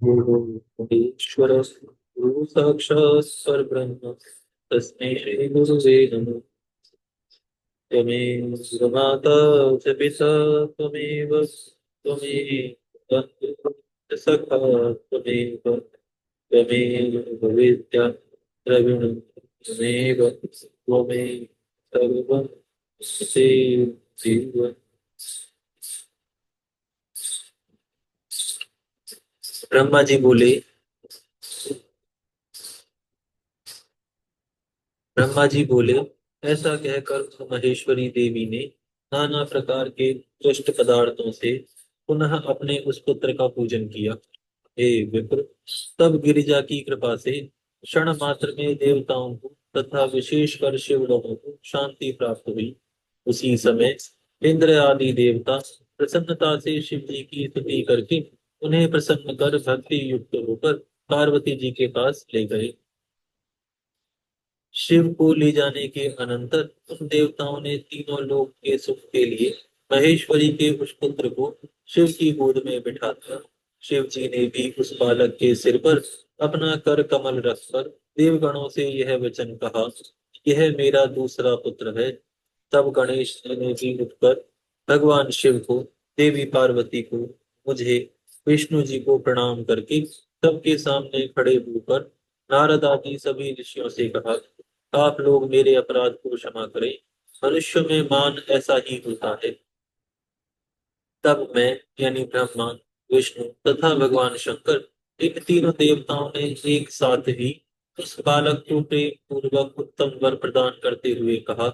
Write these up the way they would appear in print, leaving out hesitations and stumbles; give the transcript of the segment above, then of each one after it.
ईश्वर गुरु साक्षात् परब्रह्म तस्मै श्री गुरुवे नमः। त्वमेव माता च पिता त्वमेव त्वमेव बन्धुः सखा त्वमेव त्वमेव विद्या द्रविणं त्वमेव त्वमेव सर्वं जीव। ब्रह्मा जी बोले ब्रह्मा जी बोले, ऐसा कहकर उस महेश्वरी देवी ने नाना प्रकार के दुष्ट पदार्थों से पुनः अपने उस पुत्र का पूजन किया। हे विप्र, तब गिरिजा की कृपा से क्षण मात्र में देवताओं को तथा विशेषकर शिव लोगों को शांति प्राप्त हुई। उसी समय इंद्र आदि देवता प्रसन्नता से शिव जी की स्तुति करके उन्हें प्रसन्न कर भक्ति युक्त होकर पार्वती जी के पास ले गए। शिव को ले जाने के अनंतर उन देवताओं ने तीनों लोक के सुख के लिए महेश्वरी के उस पुत्र को शिव की गोद में बिठा दिया। शिव जी ने भी उस बालक के सिर पर अपना कर कमल रखकर देवगणों से यह वचन कहा, यह मेरा दूसरा पुत्र है। तब गणेश जी ने भी उठकर भगवान शिव को, देवी पार्वती को, मुझे, विष्णु जी को प्रणाम करके सबके सामने खड़े होकर नारद आदि सभी ऋषियों से कहा, आप लोग मेरे अपराध को क्षमा करें। मनुष्य में मान ऐसा ही होता है। तब मैं यानी ब्रह्मा, विष्णु तथा भगवान शंकर, इन तीनों देवताओं ने एक साथ ही उस बालक को प्रेम पूर्वक उत्तम वर प्रदान करते हुए कहा,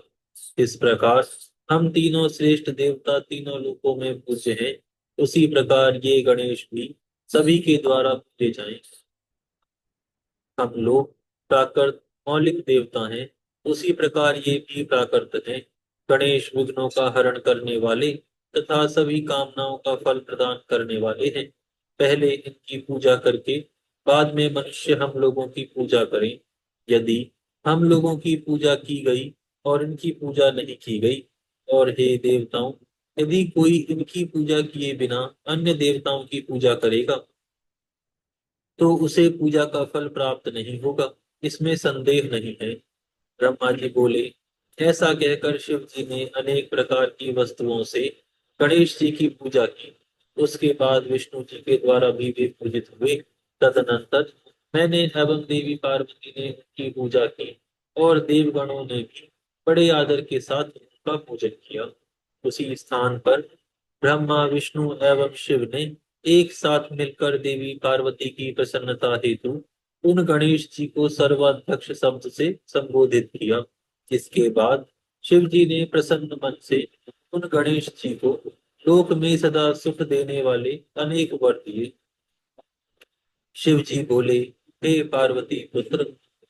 इस प्रकार हम तीनों श्रेष्ठ देवता तीनों लोकों में पूज्य हैं। उसी प्रकार ये गणेश भी सभी के द्वारा पूजे जाएं। हम लोग प्राकृत मौलिक देवता हैं, उसी प्रकार ये भी प्राकृत हैं। गणेश विघ्नों का हरण करने वाले तथा सभी कामनाओं का फल प्रदान करने वाले हैं। पहले इनकी पूजा करके बाद में मनुष्य हम लोगों की पूजा करें। यदि हम लोगों की पूजा की गई और इनकी पूजा नहीं की गई, और हे देवताओं, यदि कोई इनकी पूजा किए बिना अन्य देवताओं की पूजा करेगा तो उसे पूजा का फल प्राप्त नहीं होगा, इसमें संदेह नहीं है। ब्रह्मा जी बोले, ऐसा कहकर शिव जी ने अनेक प्रकार की वस्तुओं से गणेश जी की पूजा की। उसके बाद विष्णु जी के द्वारा भी वे पूजित हुए। तदनंतर मैंने एवं देवी पार्वती ने उनकी पूजा की और देवगणों ने भी बड़े आदर के साथ उनका पूजन किया। उसी स्थान पर ब्रह्मा, विष्णु एवं शिव ने एक साथ मिलकर देवी पार्वती की प्रसन्नता हेतु उन गणेश जी को सर्वाध्यक्ष शब्द से संबोधित किया। इसके बाद शिव जी ने प्रसन्न मन से उन गणेश जी को लोक में सदा सुख देने वाले अनेक वर दिए। शिव जी बोले, हे पार्वती पुत्र,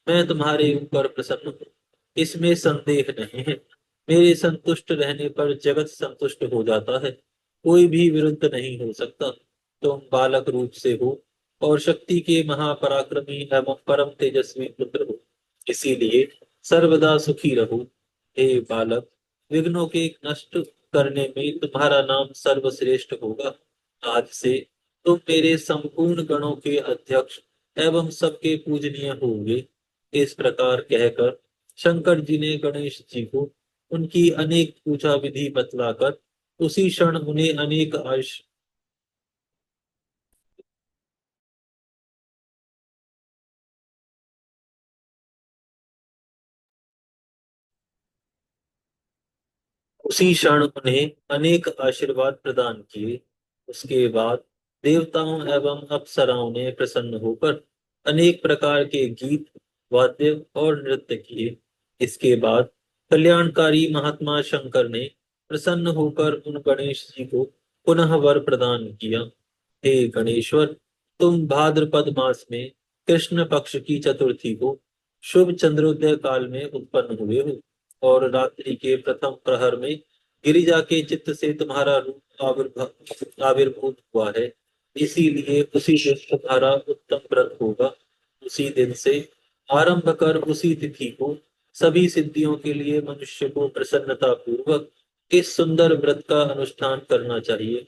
मैं तुम्हारे ऊपर प्रसन्न हूँ, इसमें संदेह नहीं है। मेरे संतुष्ट रहने पर जगत संतुष्ट हो जाता है, कोई भी विरुद्ध नहीं हो सकता। तुम बालक रूप से हो और शक्ति के महापराक्रमी एवं परम तेजस्वी पुत्र हो, इसीलिए सर्वदा सुखी रहो। हे बालक, विघ्नों के नष्ट करने में तुम्हारा नाम सर्वश्रेष्ठ होगा। आज से तुम मेरे संपूर्ण गणों के अध्यक्ष एवं सबके पूजनीय होंगे। इस प्रकार कहकर शंकर जी ने गणेश जी को उनकी अनेक पूजा विधि बतलाकर उसी क्षण उन्हें अनेक आश उसी क्षण उन्हें अनेक आशीर्वाद प्रदान किए। उसके बाद देवताओं एवं अप्सराओं ने प्रसन्न होकर अनेक प्रकार के गीत, वाद्य और नृत्य किए। इसके बाद कल्याणकारी महात्मा शंकर ने प्रसन्न होकर उन गणेश जी को पुनः वर प्रदान किया। हे गणेश्वर, तुम भाद्रपद मास में कृष्ण पक्ष की चतुर्थी को शुभ चंद्रोदय काल में उत्पन्न हुए हो और रात्रि के प्रथम प्रहर में गिरिजा के चित्त से तुम्हारा रूप आविर्भूत हुआ है। इसीलिए उसी दिन तुम्हारा उत्तम व्रत होगा। उसी दिन से आरंभ कर उसी तिथि को सभी सिद्धियों के लिए मनुष्य को प्रसन्नता पूर्वक इस सुंदर व्रत का अनुष्ठान करना चाहिए।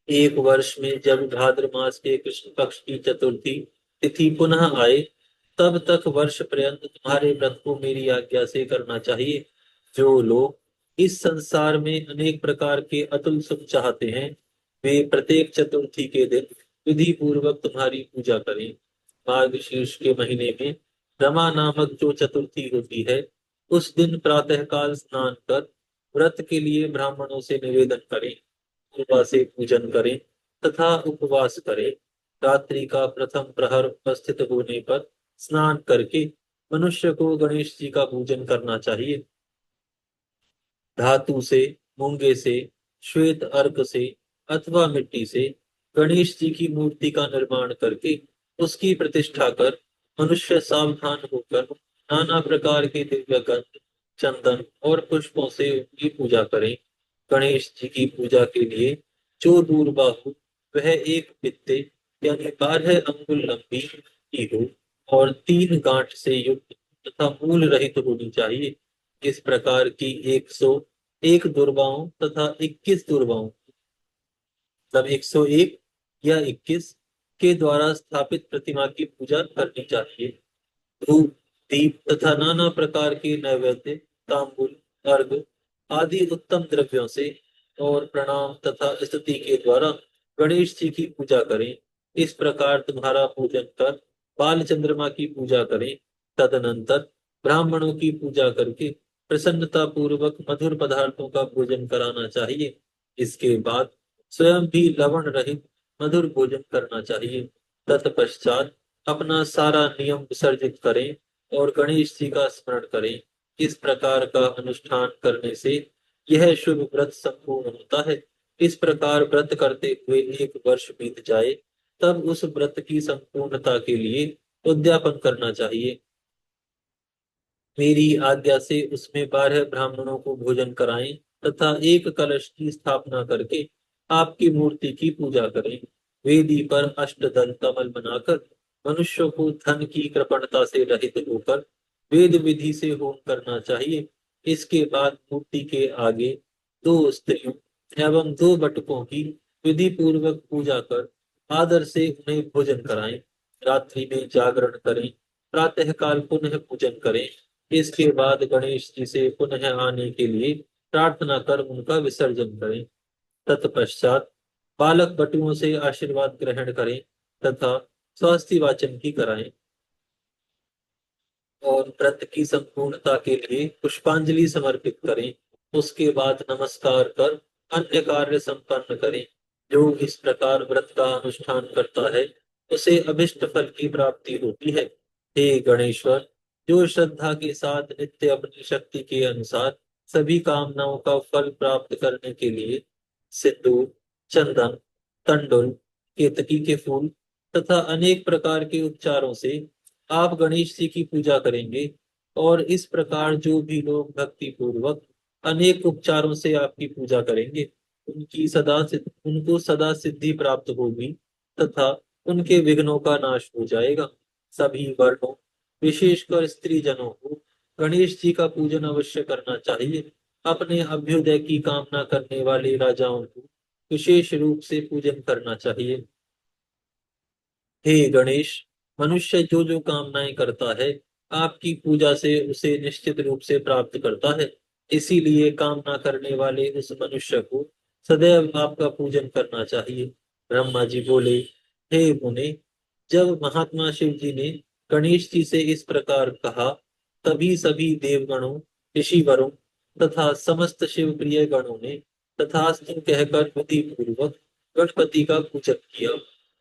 एक वर्ष में जब भाद्र मास के कृष्ण पक्ष की चतुर्थी तिथि पुनः आए, तब तक वर्ष पर्यंत तुम्हारे व्रत को मेरी आज्ञा से करना चाहिए। जो लोग इस संसार में अनेक प्रकार के अतुल सुख चाहते हैं, वे प्रत्येक चतुर्थी के दिन विधि पूर्वक तुम्हारी पूजा करें। मार्गशीर्ष के महीने में रमा नामक जो चतुर्थी होती है, उस दिन प्रातःकाल स्नान कर व्रत के लिए ब्राह्मणों से निवेदन करें, कृपा से पूजन करें तथा उपवास करें। रात्रि का प्रथम प्रहर उपस्थित होने पर स्नान करके मनुष्य को गणेश जी का पूजन करना चाहिए। धातु से, मूंगे से, श्वेत अर्क से अथवा मिट्टी से गणेश जी की मूर्ति का निर्माण करके उसकी प्रतिष्ठा कर मनुष्य सावधान होकर नाना प्रकार के दिव्य गंध, चंदन और पुष्पों से उनकी पूजा करें। गणेश जी की पूजा के लिए जो दूर्बाहु, वह एक बित्ते यानी 12 अंगुल लंबी की हो और 3 गांठ से युक्त तथा मूल रहित होनी चाहिए। इस प्रकार की 101 दुर्बाओं तथा 21 दुर्बाओं, मतलब 101 या 21 के द्वारा स्थापित प्रतिमा की पूजा करनी चाहिए। धूप, दीप तथा नाना प्रकार के नैवेद्य, तांबुल, अर्घ आदि उत्तम द्रव्यों से और प्रणाम तथा स्तुति के द्वारा गणेश जी की पूजा करें। इस प्रकार तुम्हारा पूजन कर बाल चंद्रमा की पूजा करें। तदनंतर ब्राह्मणों की पूजा करके प्रसन्नता पूर्वक मधुर पदार्थों का भोजन कराना चाहिए। इसके बाद स्वयं भी लवण रहित मधुर भोजन करना चाहिए। तत्पश्चात अपना सारा नियम विसर्जित करें और गणेश जी का स्मरण करें। इस प्रकार का अनुष्ठान करने से यह शुभ व्रत संपूर्ण होता है। इस प्रकार व्रत करते हुए 1 वर्ष बीत जाए, तब उस व्रत की संपूर्णता के लिए उद्यापन करना चाहिए। मेरी आज्ञा से उसमें 12 ब्राह्मणों को भोजन कराएं तथा एक कलश की स्थापना करके आपकी मूर्ति की पूजा करें। वेदी पर अष्टदल कमल बनाकर मनुष्य को धन की कृपणता से रहित होकर वेद विधि से होम करना चाहिए। इसके बाद मूर्ति के आगे 2 स्त्रियों एवं 2 बटुकों की विधि पूर्वक पूजा कर आदर से उन्हें भोजन कराएं। रात्रि में जागरण करें, प्रातःकाल पुनः पूजन करें। इसके बाद गणेश जी से पुनः आने के लिए प्रार्थना कर उनका विसर्जन करें। तत्पश्चात बालक बटुओं से आशीर्वाद ग्रहण करें तथा स्वास्थ्य वाचन की कराएं और व्रत की संपूर्णता के लिए पुष्पांजलि समर्पित करें। उसके बाद नमस्कार कर अन्य कार्य संपन्न करें। जो इस प्रकार व्रत का अनुष्ठान करता है, उसे अभिष्ट फल की प्राप्ति होती है। हे गणेश्वर, जो श्रद्धा के साथ नित्य अपनी शक्ति के अनुसार सभी कामनाओं का फल प्राप्त करने के लिए सिंदूर, चंदन, तंडुल, केतकी के फूल तथा अनेक प्रकार के उपचारों से आप गणेश जी की पूजा करेंगे, और इस प्रकार जो भी लोग भक्ति पूर्वक अनेक उपचारों से आपकी पूजा करेंगे, उनको सदा सिद्धि प्राप्त होगी तथा उनके विघ्नों का नाश हो जाएगा। सभी वर्णों, विशेषकर स्त्री जनों को गणेश जी का पूजन अवश्य करना चाहिए। अपने अभ्युदय की कामना करने वाले राजाओं को विशेष रूप से पूजन करना चाहिए। हे गणेश, मनुष्य जो जो कामनाएं करता है, आपकी पूजा से उसे निश्चित रूप से प्राप्त करता है। इसीलिए कामना करने वाले उस मनुष्य को सदैव आपका पूजन करना चाहिए। ब्रह्मा जी बोले, हे मुने, जब महात्मा शिव जी ने गणेश जी से इस प्रकार कहा, तभी सभी देवगणों, ऋषिवरों तथा समस्त शिव प्रिय गणों ने तथास्तु कहकर विधि पूर्वक गणपति का पूजन किया।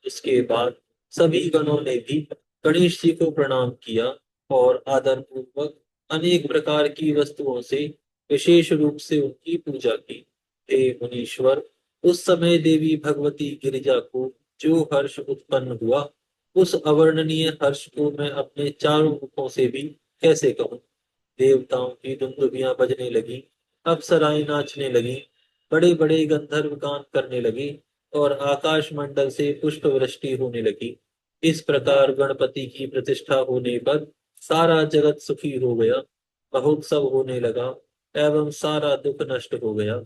इसके बाद सभी गणों ने भी गणेश जी को प्रणाम किया और आदर पूर्वक अनेक प्रकार की वस्तुओं से विशेष रूप से उनकी पूजा की। हे मुनीश्वर, उस समय देवी भगवती गिरिजा को जो हर्ष उत्पन्न हुआ, उस अवर्णनीय हर्ष को मैं अपने चारों मुखों से भी कैसे कहूँ। देवताओं की दुंदुभियां बजने लगी, अप्सराएं नाचने लगी, बड़े बड़े गंधर्व गान करने लगे और आकाश मंडल से पुष्प वृष्टि होने लगी। इस प्रकार गणपति की प्रतिष्ठा होने पर सारा जगत सुखी हो गया, महोत्सव होने लगा एवं सारा दुख नष्ट हो गया।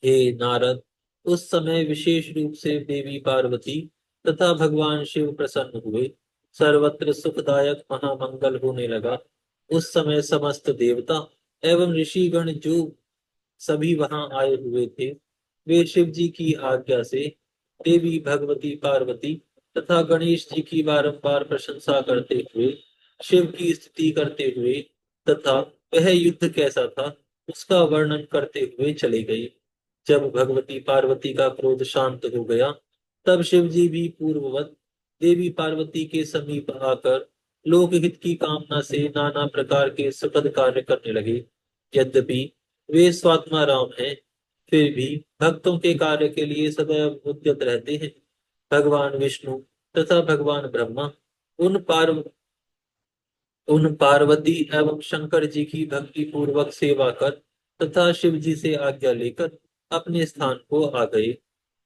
हे नारद, उस समय विशेष रूप से देवी पार्वती तथा भगवान शिव प्रसन्न हुए। सर्वत्र सुखदायक महामंगल होने लगा। उस समय समस्त देवता एवं ऋषिगण जो सभी वहां आए हुए थे, वे शिव जी की आज्ञा से देवी भगवती पार्वती तथा गणेश जी की बारंबार प्रशंसा करते हुए, शिव की स्तुति करते हुए तथा वह युद्ध कैसा था उसका वर्णन करते हुए चले गए। जब भगवती पार्वती का क्रोध शांत हो गया, तब शिव जी भी पूर्ववत देवी पार्वती के समीप आकर लोकहित की कामना से नाना प्रकार के सुखद कार्य करने लगे। यद्यपि वे स्वात्मा राम हैं, फिर भी भक्तों के कार्य के लिए सदैव उद्यत रहते हैं। भगवान विष्णु तथा भगवान ब्रह्मा उन पार्व उन पार्वती एवं शंकर जी की भक्ति पूर्वक सेवा कर तथा शिव जी से आज्ञा लेकर अपने स्थान को आ गए।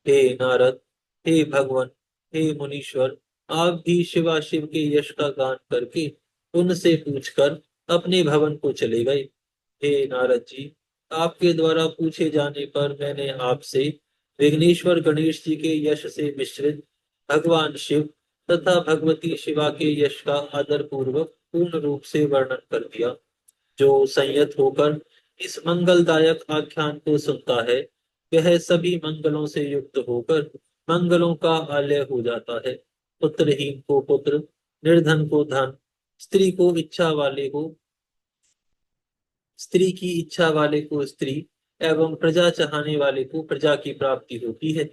हे नारद, हे भगवान, हे मुनीश्वर, आप भी शिवा शिव के यश का गान करके उनसे पूछकर अपने भवन को चले गए। हे नारद जी, आपके द्वारा पूछे जाने पर मैंने आपसे विघ्नेश्वर गणेश जी के यश से मिश्रित भगवान शिव तथा भगवती शिवा के यश का आदर पूर्वक पूर्ण रूप से वर्णन कर दिया। जो संयत होकर इस मंगलदायक आख्यान को सुनता है, वह सभी मंगलों से युक्त होकर मंगलों का आलय हो जाता है। पुत्रहीन को पुत्र, निर्धन को धन, स्त्री को इच्छा वाले को स्त्री की इच्छा वाले को स्त्री एवं प्रजा चाहने वाले को प्रजा की प्राप्ति होती है।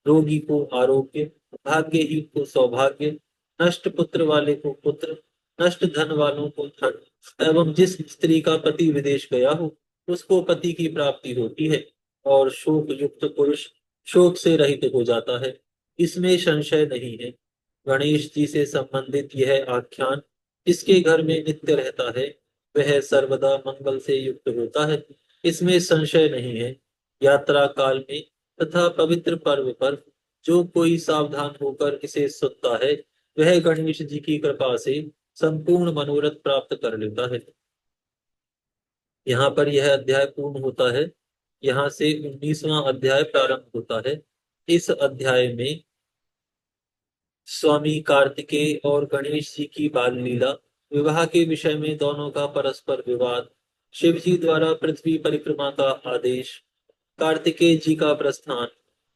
रोगी को आरोग्य, भाग्यहीन को सौभाग्य, नष्ट पुत्र वाले को पुत्र, नष्ट धन वालों को धन एवं जिस स्त्री का पति विदेश गया हो उसको पति की प्राप्ति होती है। और शोक युक्त पुरुष शोक से रहित हो जाता है, इसमें संशय नहीं है। गणेश जी से संबंधित यह आख्यान जिसके घर में नित्य रहता है, वह सर्वदा मंगल से युक्त होता है, इसमें संशय नहीं है। यात्रा काल में तथा पवित्र पर्व पर जो कोई सावधान होकर इसे सुनता है, वह गणेश जी की कृपा से संपूर्ण मनोरथ प्राप्त कर लेता है। यहाँ पर यह अध्याय पूर्ण होता है। यहाँ से 19वां अध्याय प्रारंभ होता है। इस अध्याय में स्वामी कार्तिकेय और गणेश जी की बाल लीला, विवाह के विषय में दोनों का परस्पर विवाद, शिव जी द्वारा पृथ्वी परिक्रमा का आदेश, कार्तिकेय जी का प्रस्थान,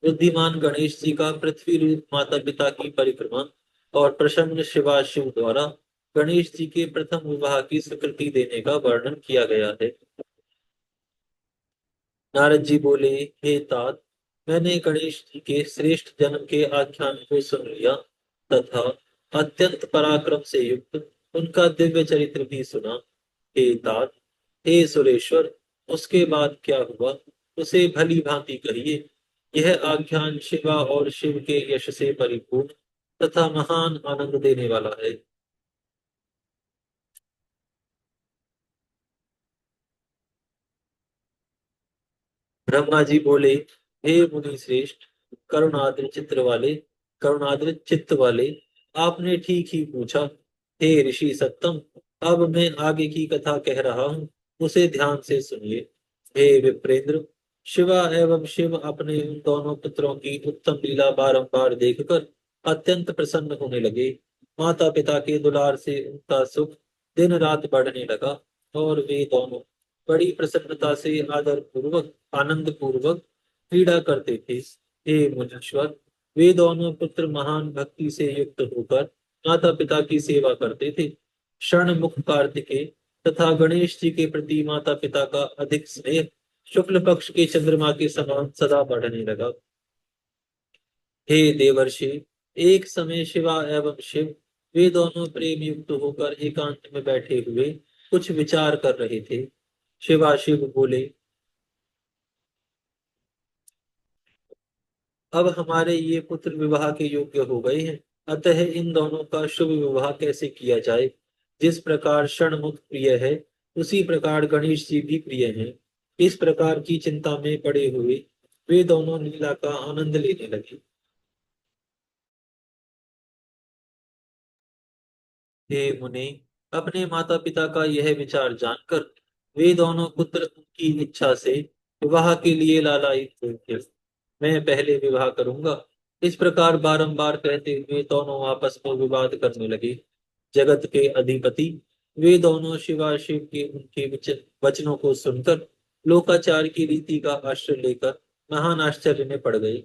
बुद्धिमान गणेश जी का पृथ्वी रूप माता पिता की परिक्रमा और प्रसन्न शिवा शिव द्वारा गणेश जी के प्रथम विवाह की स्वीकृति देने का वर्णन किया गया है। नारद जी बोले, हे तात, मैंने गणेश जी के श्रेष्ठ जन्म के आख्यान को सुन लिया तथा अत्यंत पराक्रम से युक्त उनका दिव्य चरित्र भी सुना। हे तात, हे सुरेश्वर, उसके बाद क्या हुआ उसे भली भांति कहिए। यह आख्यान शिवा और शिव के यश से परिपूर्ण तथा महान आनंद देने वाला है। ब्रह्मा जी बोले, हे मुनि श्रेष्ठ, करुणाद्र चित्र वाले करुणाद्र चित्त वाले, आपने ठीक ही पूछा। हे ऋषि सत्तम, अब मैं आगे की कथा कह रहा हूँ, उसे ध्यान से सुनिए। हे विप्रेंद्र, शिवा एवं शिव अपने उन दोनों पुत्रों की उत्तम लीला बारंबार देखकर अत्यंत प्रसन्न होने लगे। माता पिता के दुलार से उनका सुख दिन रात बढ़ने लगा और वे दोनों बड़ी प्रसन्नता से आदर पूर्वक आनंद पूर्वक क्रीड़ा करते थे। हे मुनीश्वर, वे दोनों पुत्र महान भक्ति से युक्त होकर माता पिता की सेवा करते थे। क्षण मुख कार्तिकेय तथा गणेश जी के प्रति माता पिता का अधिक स्नेह शुक्ल पक्ष के चंद्रमा के समान सदा बढ़ने लगा। हे देवर्षि, एक समय शिवा एवं शिव वे दोनों प्रेम युक्त होकर एकांत में बैठे हुए कुछ विचार कर रहे थे। शिवा शिव बोले, अब हमारे ये पुत्र विवाह के योग्य हो गए हैं, अतः इन दोनों का शुभ विवाह कैसे किया जाए। जिस प्रकार षणमुख प्रिय है, उसी प्रकार गणेश जी भी प्रिय हैं। इस प्रकार की चिंता में पड़े हुए वे दोनों लीला का आनंद लेने लगे। हे मुने, अपने माता पिता का यह विचार जानकर वे दोनों पुत्र उनकी इच्छा से विवाह के लिए लालायित हुए थे। मैं पहले विवाह करूंगा। इस प्रकार बारंबार कहते हुए दोनों आपस में विवाद करने लगे। जगत के अधिपति वे दोनों शिवाशिव के उनके वचनों को सुनकर लोकाचार की रीति का आश्रय लेकर महान आश्चर्य में पड़ गए।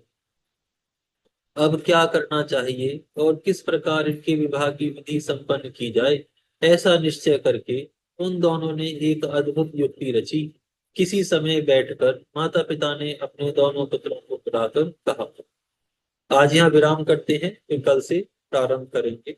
अब क्या करना चाहिए और किस प्रकार इनके विवाह की विधि संपन्न की जाए, ऐसा निश्चय करके उन दोनों ने एक अद्भुत युक्ति रची। किसी समय बैठकर माता पिता ने अपने दोनों पुत्रों को बुलाकर कहा, आज यहाँ विराम करते हैं, फिर कल से प्रारंभ करेंगे।